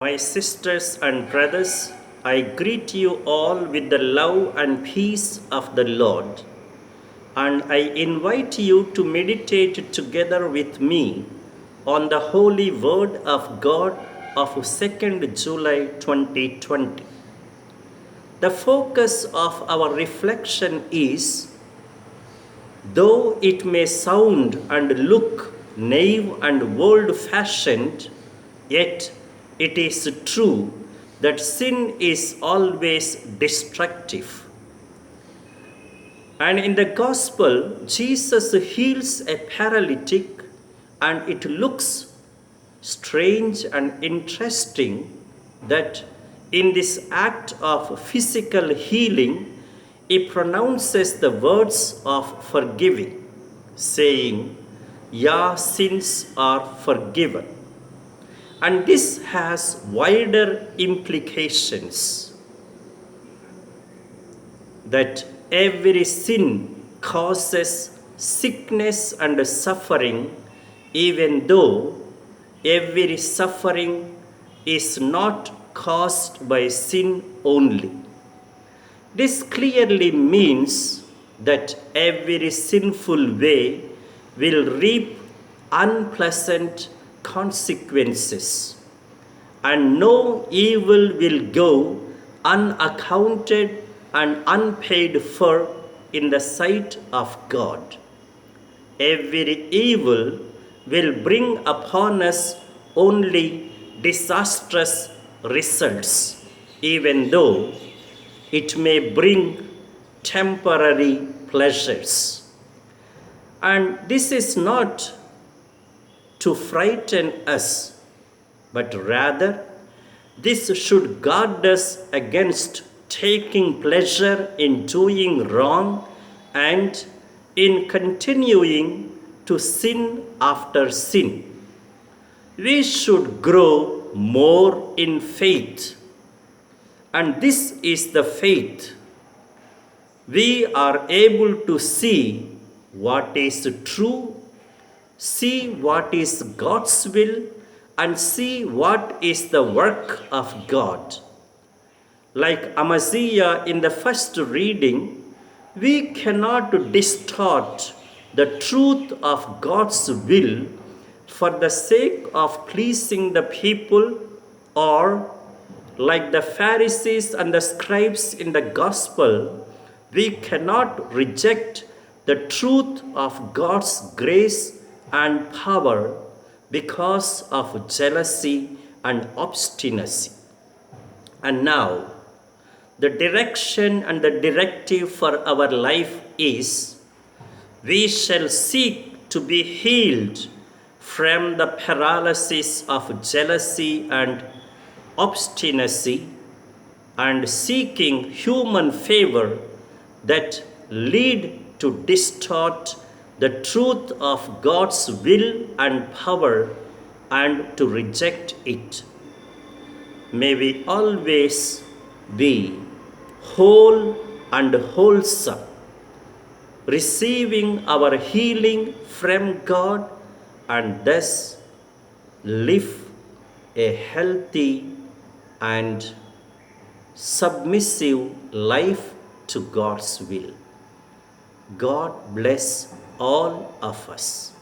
My sisters and brothers, I greet you all with the love and peace of the Lord, and I invite you to meditate together with me on the holy word of God of 2nd July 2020. The focus of our reflection is, though it may sound and look naive and world-fashioned, yet it is true that sin is always destructive. And in the gospel, Jesus heals a paralytic, and it looks strange and interesting that in this act of physical healing, he pronounces the words of forgiving, saying, "Your sins are forgiven." And this has wider implications that every sin causes sickness and suffering, even though every suffering is not caused by sin only. This clearly means that every sinful way will reap unpleasant consequences, and no evil will go unaccounted and unpaid for in the sight of God. Every evil will bring upon us only disastrous results, even though it may bring temporary pleasures. And this is not to frighten us, but rather this should guard us against taking pleasure in doing wrong and in continuing to sin after sin. We should grow more in faith, and this is the faith. We are able to see what is true, see what is God's will, and see what is the work of God. Like Amaziah in the first reading, we cannot distort the truth of God's will for the sake of pleasing the people, or like the Pharisees and the scribes in the gospel, we cannot reject the truth of God's grace and power because of jealousy and obstinacy. And now, the direction and the directive for our life is, we shall seek to be healed from the paralysis of jealousy and obstinacy, and seeking human favor that lead to distort the truth of God's will and power and to reject it. May we always be whole and wholesome, receiving our healing from God, and thus live a healthy and submissive life to God's will. God bless all of us.